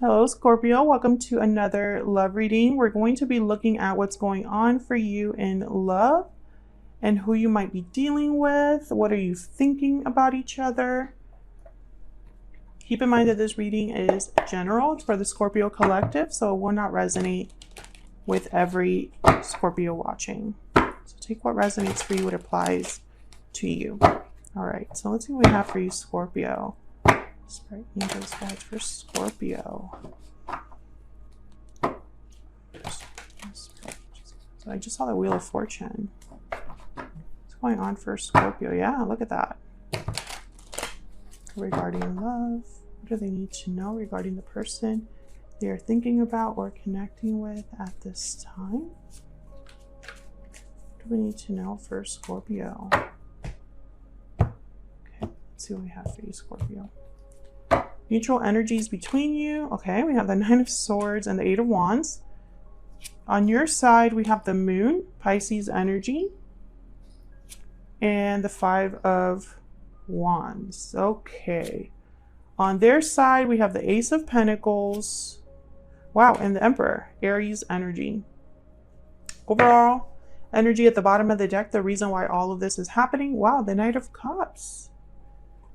Hello, Scorpio. Welcome to another love reading. We're going to be looking at what's going on for you in love and who you might be dealing with. What are you thinking about each other? Keep in mind that this reading is general. It's for the Scorpio collective, so it will not resonate with every Scorpio watching. So take what resonates for you, what applies to you. All right, so let's see what we have for you, Scorpio. Spirit Angels guides for Scorpio. So I just saw the Wheel of Fortune. What's going on for Scorpio? Yeah, look at that. Regarding love, what do they need to know regarding the person they are thinking about or connecting with at this time? What do we need to know for Scorpio? Okay, let's see what we have for you, Scorpio. Neutral energies between you. Okay, we have the Nine of Swords and the Eight of Wands. On your side, we have the Moon, Pisces energy, and the Five of Wands. Okay. On their side, we have the Ace of Pentacles. Wow, and the Emperor, Aries energy. Overall, energy at the bottom of the deck, the reason why all of this is happening. Wow, the Knight of Cups.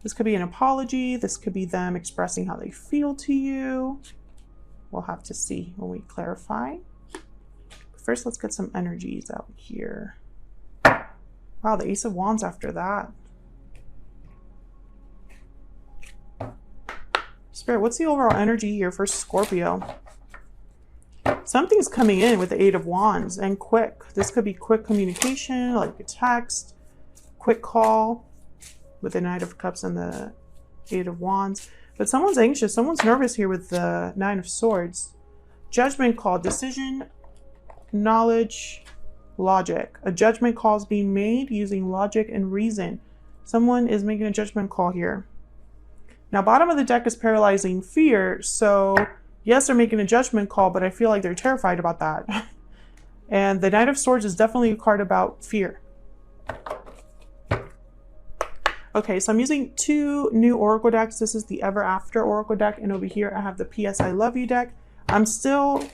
This could be an apology. This could be them expressing how they feel to you. We'll have to see when we clarify. First, let's get some energies out here. Wow, the Ace of Wands after that. Spirit, what's the overall energy here for Scorpio? Something's coming in with the Eight of Wands and quick. This could be quick communication, like a text, quick call, with the Knight of Cups and the Eight of Wands. But someone's anxious. Someone's nervous here with the Nine of Swords. Judgment call, decision, knowledge, logic. A judgment call is being made using logic and reason. Someone is making a judgment call here. Now, bottom of the deck is paralyzing fear. So, yes, they're making a judgment call, but I feel like they're terrified about that. And the Knight of Swords is definitely a card about fear. Okay, so I'm using two new Oracle decks. This is the Ever After Oracle deck, and over here I have the PS I Love You deck. I'm still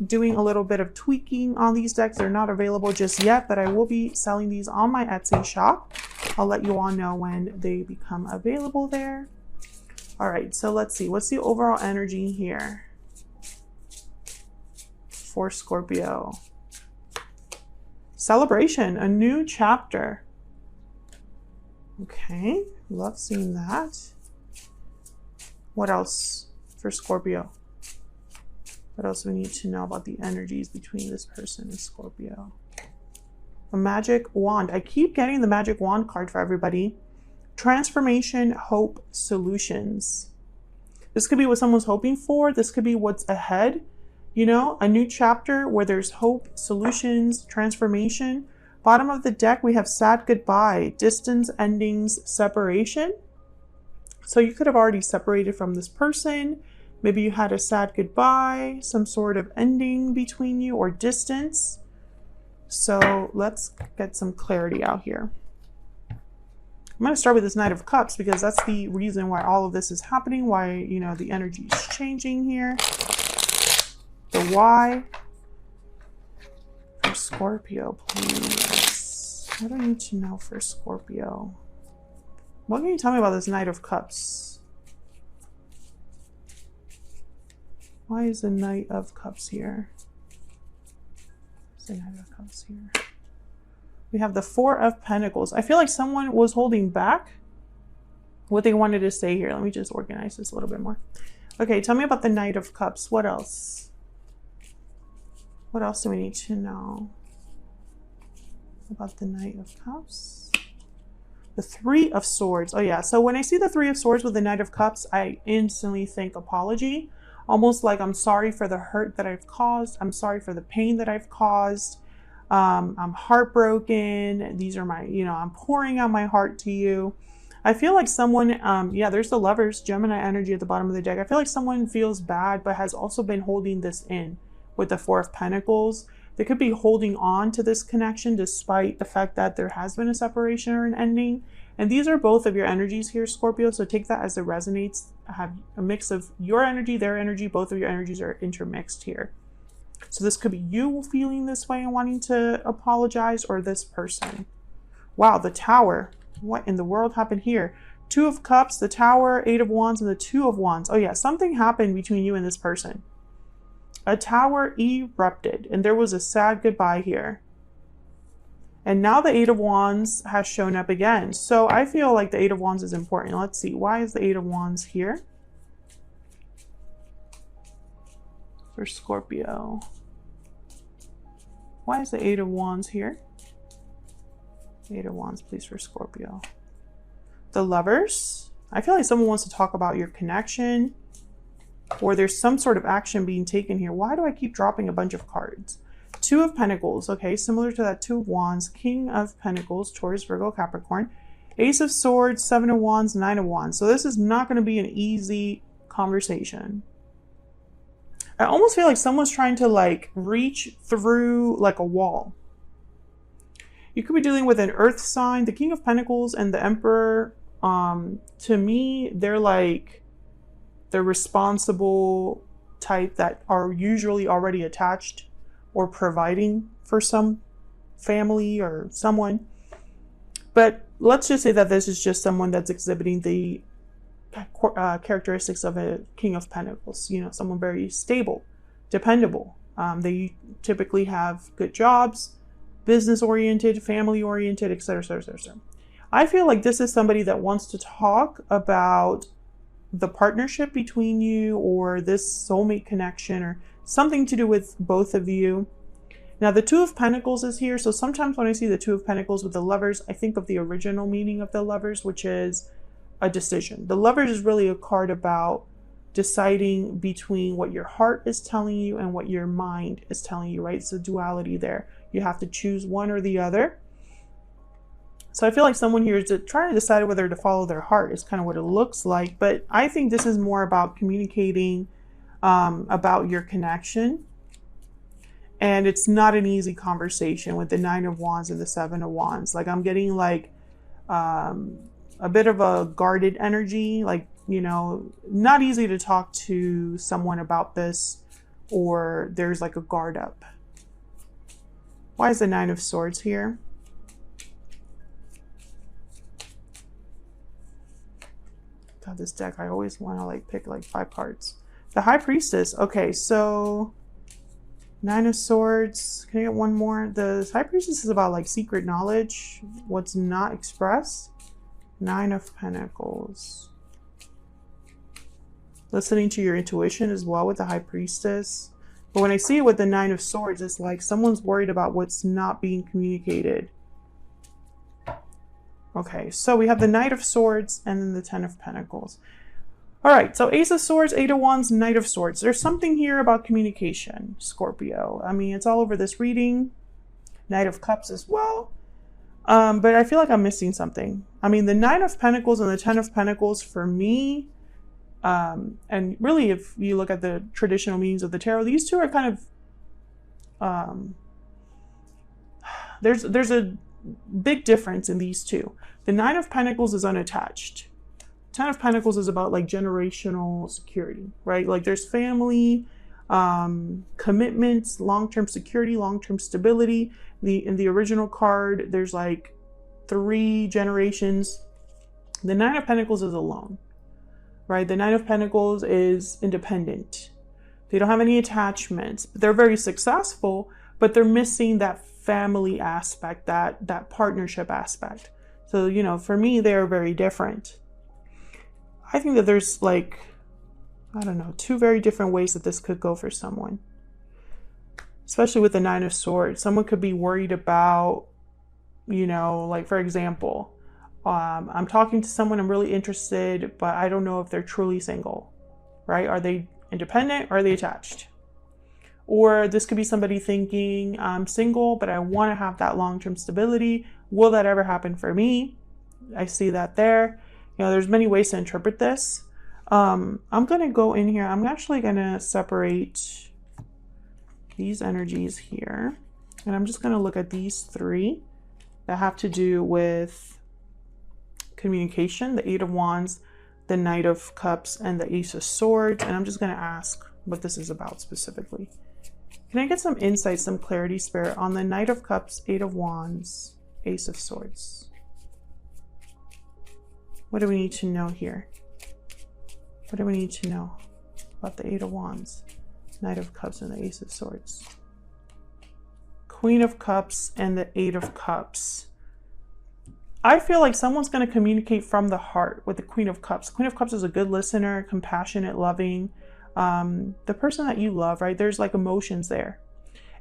doing a little bit of tweaking on these decks. They're not available just yet, but I will be selling these on my Etsy shop. I'll let you all know when they become available there. All right, so let's see. What's the overall energy here for Scorpio? Celebration, a new chapter. Okay, love seeing that. What else for Scorpio? What else do we need to know about the energies between this person and Scorpio? A magic wand. I keep getting the magic wand card for everybody. Transformation, hope, solutions. This could be what someone's hoping for. This could be what's ahead. You know, a new chapter where there's hope, solutions, transformation. Bottom of the deck, we have sad goodbye, distance, endings, separation. So you could have already separated from this person. Maybe you had a sad goodbye, some sort of ending between you or distance. So let's get some clarity out here. I'm going to start with this Knight of Cups because that's the reason why all of this is happening, why, you know, the energy is changing here. The why. For Scorpio, please. What do I need to know for Scorpio? What can you tell me about this Knight of Cups? Why is the Knight of Cups here? What's the Knight of Cups here? We have the Four of Pentacles. I feel like someone was holding back what they wanted to say here. Let me just organize this a little bit more. Okay, tell me about the Knight of Cups. What else? What else do we need to know about the Knight of Cups? The Three of Swords. Oh yeah, so when I see the Three of Swords with the Knight of Cups, I instantly think apology. Almost like I'm sorry for the hurt that I've caused. I'm sorry for the pain that I've caused. I'm heartbroken. These are my, you know, I'm pouring out my heart to you. I feel like someone, yeah, there's the Lovers, Gemini energy at the bottom of the deck. I feel like someone feels bad, but has also been holding this in with the Four of Pentacles. They could be holding on to this connection despite the fact that there has been a separation or an ending. And these are both of your energies here, Scorpio. So take that as it resonates have a mix of your energy, their energy, both of your energies are intermixed here. So this could be you feeling this way and wanting to apologize, or this person. Wow, the Tower. What in the world happened here? Two of Cups, the Tower, Eight of Wands, and the Two of Wands. Oh yeah, something happened between you and this person. A Tower erupted, and there was a sad goodbye here. And now the Eight of Wands has shown up again. So I feel like the Eight of Wands is important. Let's see, why is the Eight of Wands here? For Scorpio. Why is the Eight of Wands here? Eight of Wands, please, for Scorpio. The Lovers. I feel like someone wants to talk about your connection, or there's some sort of action being taken here. Why do I keep dropping a bunch of cards? Two of Pentacles, okay, similar to that Two of Wands. King of Pentacles, Taurus, Virgo, Capricorn. Ace of Swords, Seven of Wands, Nine of Wands. So this is not going to be an easy conversation. I almost feel like someone's trying to like reach through like a wall. You could be dealing with an earth sign. The King of Pentacles and the Emperor, to me, they're like the responsible type that are usually already attached or providing for some family or someone. But let's just say that this is just someone that's exhibiting the characteristics of a King of Pentacles. You know, someone very stable, dependable. They typically have good jobs, business-oriented, family-oriented, etc., etc., etc. I feel like this is somebody that wants to talk about the partnership between you, or this soulmate connection, or something to do with both of you. Now, the Two of Pentacles is here. So sometimes when I see the Two of Pentacles with the Lovers, I think of the original meaning of the Lovers, which is a decision. The Lovers is really a card about deciding between what your heart is telling you and what your mind is telling you, right? It's a duality there. You have to choose one or the other. So I feel like someone here is trying to decide whether to follow their heart is kind of what it looks like. But I think this is more about communicating about your connection. And it's not an easy conversation with the Nine of Wands and the Seven of Wands. Like I'm getting like a bit of a guarded energy, like, you know, not easy to talk to someone about this, or there's like a guard up. Why is the Nine of Swords here? God, this deck, I always want to like pick like 5 cards. The High Priestess. Okay, so Nine of Swords. Can I get one more? The High Priestess is about like secret knowledge, what's not expressed. Nine of Pentacles. Listening to your intuition as well with the High Priestess. But when I see it with the Nine of Swords, it's like someone's worried about what's not being communicated. Okay, so we have the Knight of Swords and then the Ten of Pentacles. All right, so Ace of Swords, Eight of Wands, Knight of Swords. There's something here about communication, Scorpio. I mean, it's all over this reading. Knight of Cups as well. But I feel like I'm missing something. I mean, the Nine of Pentacles and the Ten of Pentacles for me, and really if you look at the traditional meanings of the tarot, these two are kind of, there's a big difference in these two. The Nine of Pentacles is unattached. Ten of Pentacles is about like generational security, right? Like there's family, commitments, long-term security, long-term stability. In the original card, there's like 3 generations. The Nine of Pentacles is alone, right? The Nine of Pentacles is independent. They don't have any attachments. They're very successful, but they're missing that family aspect, that partnership aspect. So, you know, for me, they're very different. I think that there's like, I don't know, 2 very different ways that this could go for someone. Especially with the Nine of Swords. Someone could be worried about, you know, like for example, I'm talking to someone I'm really interested, but I don't know if they're truly single, right? Are they independent or are they attached? Or this could be somebody thinking, I'm single, but I want to have that long-term stability. Will that ever happen for me? I see that there. You know, there's many ways to interpret this. I'm going to go in here. I'm actually going to separate these energies here. And I'm just going to look at these 3 that have to do with communication. The Eight of Wands, the Knight of Cups, and the Ace of Swords. And I'm just going to ask what this is about specifically. Can I get some insight, some clarity, Spirit, on the Knight of Cups, Eight of Wands, Ace of Swords? What do we need to know here? What do we need to know about the Eight of Wands, Knight of Cups, and the Ace of Swords? Queen of Cups and the Eight of Cups. I feel like someone's going to communicate from the heart with the Queen of Cups. Queen of Cups is a good listener, compassionate, loving. The person that you love, right? There's like emotions there.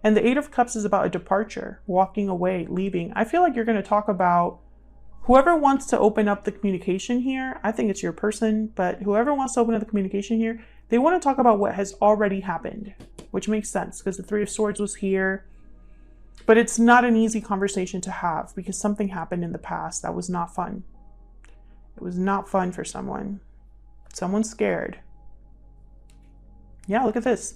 And the Eight of Cups is about a departure, walking away, leaving. I feel like you're going to talk about whoever wants to open up the communication here. I think it's your person, but whoever wants to open up the communication here, they want to talk about what has already happened, which makes sense because the Three of Swords was here. But it's not an easy conversation to have because something happened in the past that was not fun. It was not fun for someone. Someone's scared. Yeah, look at this.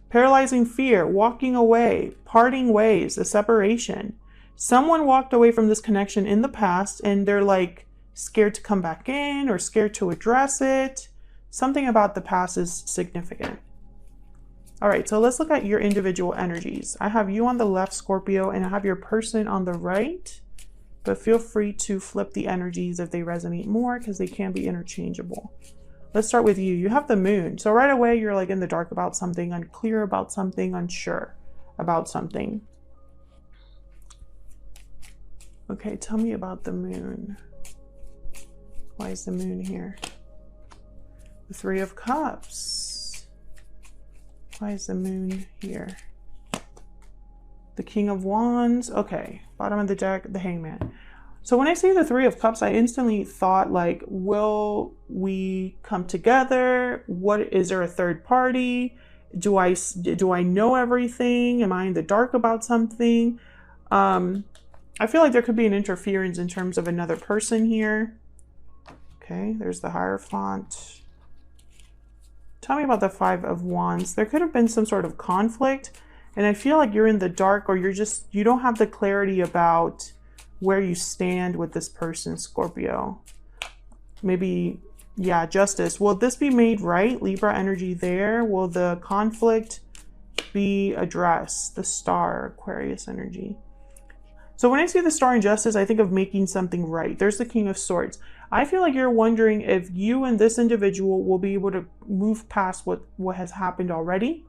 Paralyzing fear, walking away, parting ways, a separation. Someone walked away from this connection in the past and they're like scared to come back in or scared to address it. Something about the past is significant. All right, so let's look at your individual energies. I have you on the left, Scorpio, and I have your person on the right, but feel free to flip the energies if they resonate more because they can be interchangeable. Let's start with you. You have the Moon. So right away, you're like in the dark about something, unclear about something, unsure about something. Okay, tell me about the Moon. Why is the Moon here? The Three of Cups. Why is the Moon here? The King of Wands. Okay, bottom of the deck, the Hangman. So when I see the Three of Cups, I instantly thought like, will we come together? What is there a third party? Do I know everything? Am I in the dark about something? I feel like there could be an interference in terms of another person here. Okay, there's the Hierophant. Tell me about the Five of Wands. There could have been some sort of conflict, and I feel like you're in the dark, or you don't have the clarity about where you stand with this person, Scorpio. Maybe, yeah, justice. Will this be made right? Libra energy there. Will the conflict be addressed? The Star, Aquarius energy. So when I see the Star in justice, I think of making something right. There's the King of Swords. I feel like you're wondering if you and this individual will be able to move past what has happened already.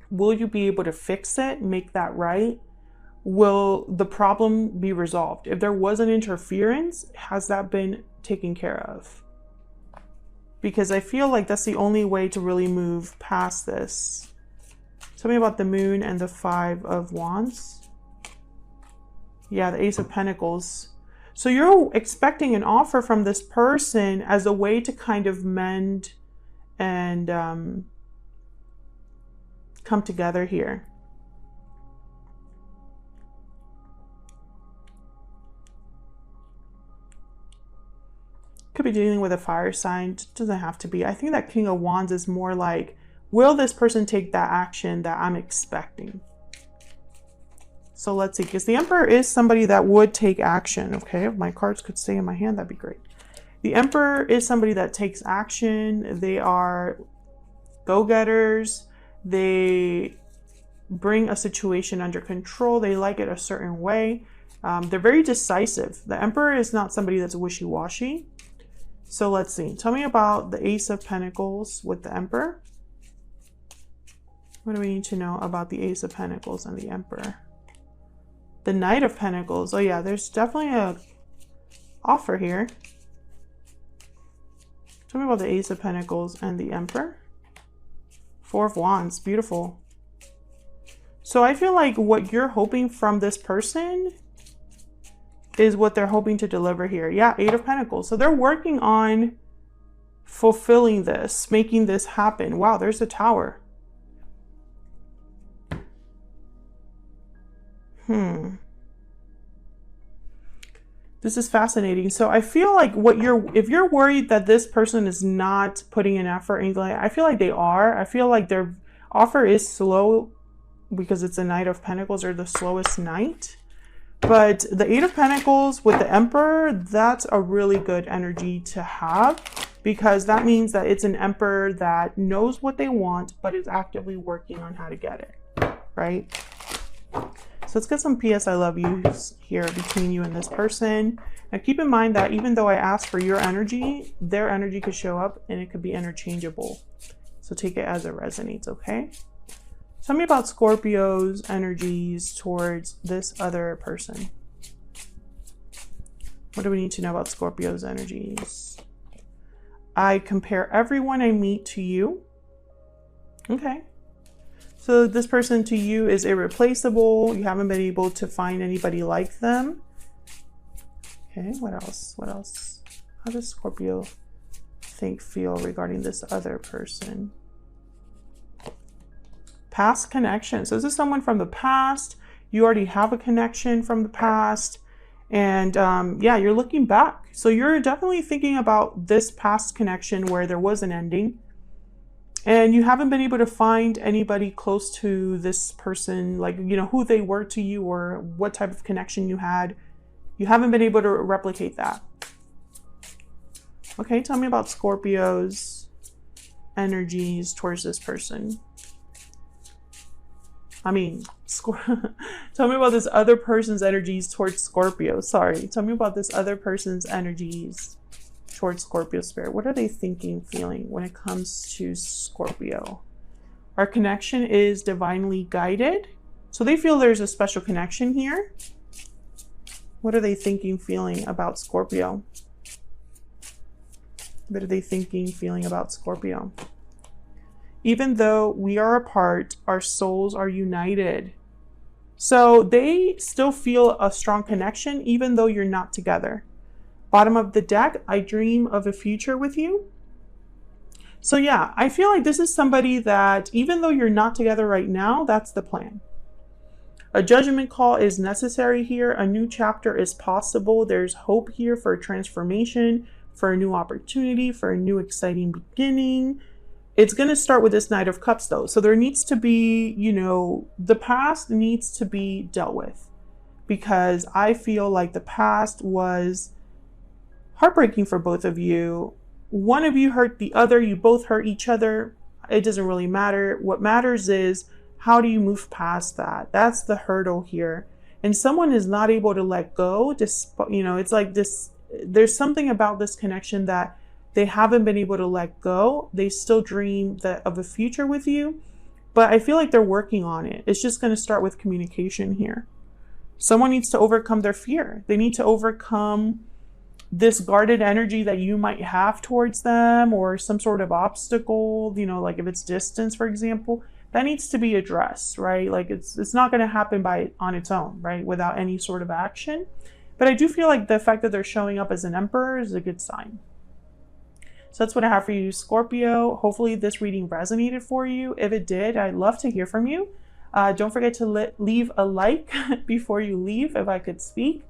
Will you be able to fix it, make that right? Will the problem be resolved? If there was an interference, has that been taken care of? Because I feel like that's the only way to really move past this. Tell me about the Moon and the Five of Wands. Yeah, the Ace of Pentacles. So you're expecting an offer from this person as a way to kind of mend and come together here. Could be dealing with a fire sign. It doesn't have to be. I think that King of Wands is more like, will this person take that action that I'm expecting? So let's see, because the Emperor is somebody that would take action. Okay, if my cards could stay in my hand, that'd be great. The Emperor is somebody that takes action. They are go-getters. They bring a situation under control. They like it a certain way. They're very decisive. The Emperor is not somebody that's wishy-washy. So let's see. Tell me about the Ace of Pentacles with the Emperor. What do we need to know about the Ace of Pentacles and the Emperor? The Knight of Pentacles. Oh yeah, there's definitely a offer here. Tell me about the Ace of Pentacles and the Emperor. Four of Wands. Beautiful. So I feel like what you're hoping from this person is what they're hoping to deliver here. Yeah, Eight of Pentacles. So they're working on fulfilling this, making this happen. Wow, there's the Tower. This is fascinating. So I feel like if you're worried that this person is not putting in effort or anything like that, I feel like they are. I feel like their offer is slow because it's a Knight of Pentacles, or the slowest knight. But the Eight of Pentacles with the Emperor, that's a really good energy to have. because that means that it's an emperor that knows what they want, but is actively working on how to get it, right? So let's get some PS I love yous here between you and this person. Now keep in mind that even though I asked for your energy, their energy could show up and it could be interchangeable. So take it as it resonates, okay? Tell me about Scorpio's energies towards this other person. What do we need to know about Scorpio's energies? I compare everyone I meet to you. Okay. So this person to you is irreplaceable. You haven't been able to find anybody like them. Okay, what else? What else? How does Scorpio feel regarding this other person? Past connection. So this is someone from the past. You already have a connection from the past. And yeah, you're looking back. So you're definitely thinking about this past connection where there was an ending. And you haven't been able to find anybody close to this person, like, you know, who they were to you or what type of connection you had. You haven't been able to replicate that. Okay, tell me about Scorpio's energies towards this person. I mean, tell me about this other person's energies towards Scorpio. Sorry, tell me about this other person's energies towards Scorpio spirit. What are they thinking, feeling when it comes to Scorpio? Our connection is divinely guided. So they feel there's a special connection here. What are they thinking, feeling about Scorpio? What are they thinking, feeling about Scorpio? Even though we are apart, our souls are united. So they still feel a strong connection, even though you're not together. Bottom of the deck, I dream of a future with you. So yeah, I feel like this is somebody that even though you're not together right now, that's the plan. A judgment call is necessary here. A new chapter is possible. There's hope here for a transformation, for a new opportunity, for a new exciting beginning. It's going to start with this Knight of Cups though. So there needs to be, you know, the past needs to be dealt with, because I feel like the past was heartbreaking for both of you. One of you hurt the other. You both hurt each other. It doesn't really matter. What matters is, how do you move past that? That's the hurdle here. And someone is not able to let go. You know, it's like this, there's something about this connection that they haven't been able to let go. They still dream of a future with you, but I feel like they're working on it. It's just going to start with communication here. Someone needs to overcome their fear. They need to overcome this guarded energy that you might have towards them, or some sort of obstacle, you know, like if it's distance, for example, that needs to be addressed, right? Like it's not going to happen on its own, right? Without any sort of action. But I do feel like the fact that they're showing up as an emperor is a good sign. So that's what I have for you, Scorpio. Hopefully this reading resonated for you. If it did, I'd love to hear from you. Don't forget to leave a like before you leave, if I could speak.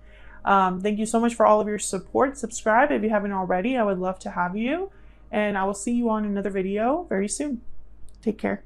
Thank you so much for all of your support. Subscribe if you haven't already. I would love to have you. And I will see you on another video very soon. Take care.